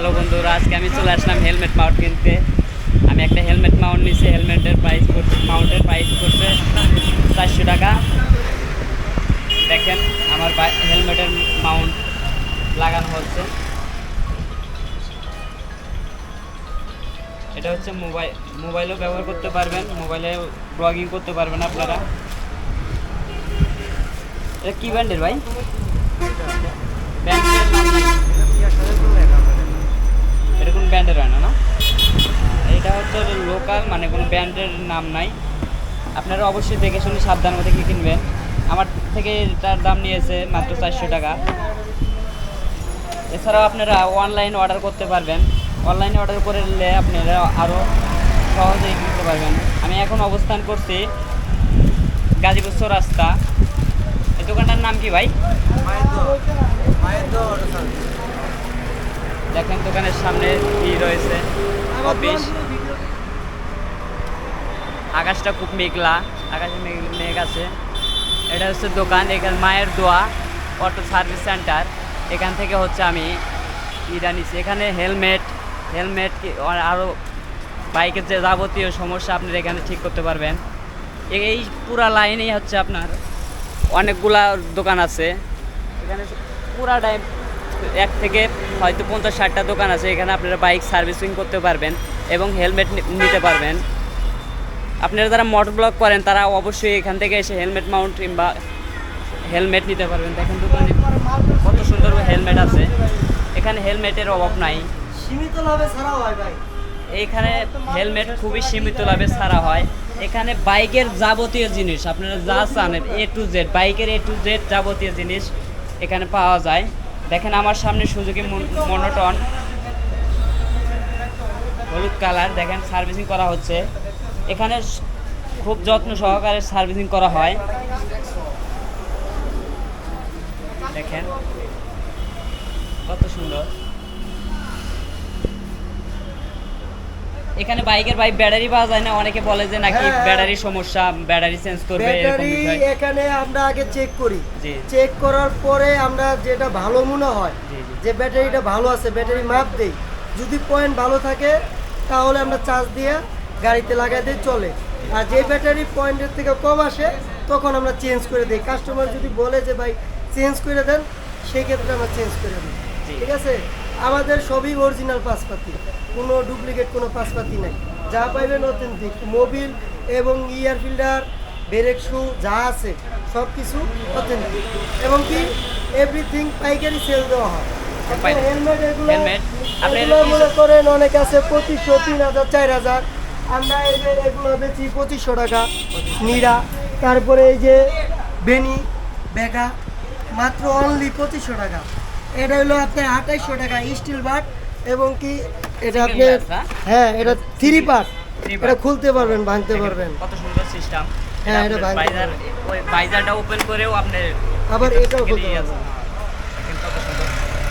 Hello বন্ধুরা, আজকে আমি চলে আসলাম হেলমেট মাউন্ট কিনতে। আমি একটা হেলমেট মাউন্ট নিয়েছি। হেলমেটের প্রাইস করছে, মাউন্টের প্রাইস করছে 400 টাকা। দেখেন আমার হেলমেটের মাউন্ট লাগানো হচ্ছে। এটা হচ্ছে মোবাইলও ব্যবহার করতে পারবেন, মোবাইলে ব্লগিং করতে পারবেন আপনারা। এটা কী ব্র্যান্ডের ভাই? ব্র্যান্ডের নাম নাই, এটা কোন ব্র্যান্ডের হয় না? এটা হচ্ছে লোকাল, মানে কোনো ব্র্যান্ডের নাম নাই। আপনারা অবশ্যই দেখে শুনে সাবধান মতো কিনবেন। আমার থেকে এটার দাম নিয়েছে মাত্র 400 টাকা। এছাড়াও আপনারা অনলাইন অর্ডার করতে পারবেন। অনলাইনে অর্ডার করলে আপনারা আরও সহজেই কিনতে পারবেন। আমি এখন অবস্থান করছি গাজীপুর চৌরাস্তা। এই দোকানটার নাম কি ভাই? দেখেন দোকানের সামনে কি রয়েছে, অফিস। আকাশটা খুব মেঘলা, আকাশে মেঘ আছে। এটা হচ্ছে দোকান, এখানে মায়ের দোয়া অটো সার্ভিস সেন্টার। এখান থেকে হচ্ছে আমি নিচ্ছি। এখানে হেলমেট আরও বাইকের যে যাবতীয় সমস্যা আপনারা এখানে ঠিক করতে পারবেন। এই পুরা লাইনেই হচ্ছে আপনার অনেকগুলা দোকান আছে। এখানে পুরা টাইম 1 থেকে হয়তো 50-60টা দোকান আছে। এখানে আপনারা বাইক সার্ভিসিং করতে পারবেন এবং হেলমেট নিতে পারবেন। আপনারা যারা মোটর ব্লগ করেন তারা অবশ্যই এখান থেকে এসে হেলমেট মাউন্ট কিংবা হেলমেট নিতে পারবেন। দেখেন দোকানে কত সুন্দর হেলমেট আছে। এখানে হেলমেটের অভাব নাই, সীমিত লাভে ছাড়া হয় ভাই। এইখানে হেলমেট খুবই সীমিত লাভে ছাড়া হয়। এখানে বাইকের যাবতীয় জিনিস আপনারা যা চান, A to Z, বাইকের A to Z যাবতীয় জিনিস এখানে পাওয়া যায়। দেখেন আমার সামনে সুজুকি মনোটন হলুদ কালার, দেখেন সার্ভিসিং করা হচ্ছে। এখানে খুব যত্ন সহকারে সার্ভিসিং করা হয়। দেখেন কত সুন্দর। এখানে বাইকের ব্যাটারি পাওয়া যায় না। অনেকে বলে যে নাকি ব্যাটারির সমস্যা, ব্যাটারি চেঞ্জ করবে, এরকম বিষয়। এখানে আমরা আগে চেক করি, চেক করার পরে আমরা যেটা ভালো মনে হয় যে ব্যাটারিটা ভালো আছে, ব্যাটারি মাপ দেই। যদি পয়েন্ট ভালো থাকে তাহলে আমরা চার্জ দিয়ে গাড়িতে লাগাই দিই, চলে। আর যে ব্যাটারি পয়েন্টের থেকে কম আসে তখন আমরা চেঞ্জ করে দিই। কাস্টমার যদি বলে যে ভাই চেঞ্জ করে দেন, সেই ক্ষেত্রে আমরা চেঞ্জ করে দিই। ঠিক আছে, আমাদের সবই অরিজিনাল পাসপাতি, কোনো ডুপ্লিকেট কোনো পাসপাতি নাই। যা পাইবেন অথেন্টিক। মোবিল এবং ইয়ার ফিল্টার, ব্রেক শু যা আছে সব কিছু অথেন্টিক, এবং কি এভরিথিং পাইকারি সেল দেওয়া হয়। হেলমেট এগুলো মনে করেন অনেক আছে 2500, 3000, 4000। আমরা এগুলো বেচি 2500 টাকা নিরা। তারপরে এই যে বেনি বেগা মাত্র অনলি 2500 টাকা। এটা হলো আপনার 2800 টাকা স্টিল বাট, এবং কি এটা আপনার এটা 3 পার্ট। এটা খুলতে পারবেন, ভাঙতে পারবেন। কত সুন্দর সিস্টেম। হ্যাঁ, এটা বাইজার, ওই বাইজারটা ওপেন করেও আপনি আবার এটাও খুলতে পারবেন। কত সুন্দর।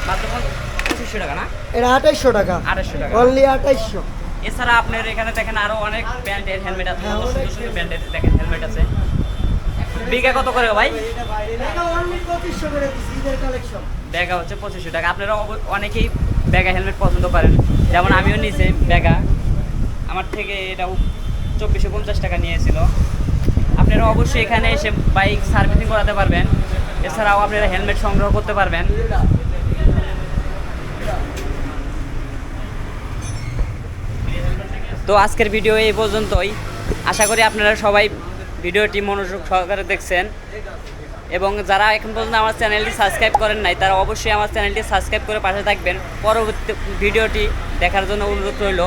মাত্র 2500 টাকা না? এটা 2800 টাকা, 2800 টাকা অনলি 2800। এছাড়া আপনার এখানে দেখেন আরো অনেক ব্র্যান্ডের হেলমেট আছে, কত সুন্দর সুন্দর ব্র্যান্ডের দেখেন হেলমেট আছে। বিঘা কত করে ভাই? এটা অনলি 2500 করে দিছি, ঈদের কালেকশন। ব্যাগা হচ্ছে 2500 টাকা। আপনারা অনেকেই ব্যাগা হেলমেট পছন্দ করেন, যেমন আমিও নিয়েছি ব্যাগা। আমার থেকে এটা 2450 টাকা নিয়েছিল। আপনারা অবশ্যই এখানে এসে বাইক সার্ভিসিং করাতে পারবেন। এছাড়াও আপনারা হেলমেট সংগ্রহ করতে পারবেন। তো আজকের ভিডিও এই পর্যন্তই। আশা করি আপনারা সবাই ভিডিওটি মনোযোগ সহকারে দেখছেন, এবং যারা এখন পর্যন্ত আমার চ্যানেলটি সাবস্ক্রাইব করেন নাই তারা অবশ্যই আমার চ্যানেলটি সাবস্ক্রাইব করে পাশে থাকবেন। পরবর্তী ভিডিওটি দেখার জন্য অনুরোধ রইল।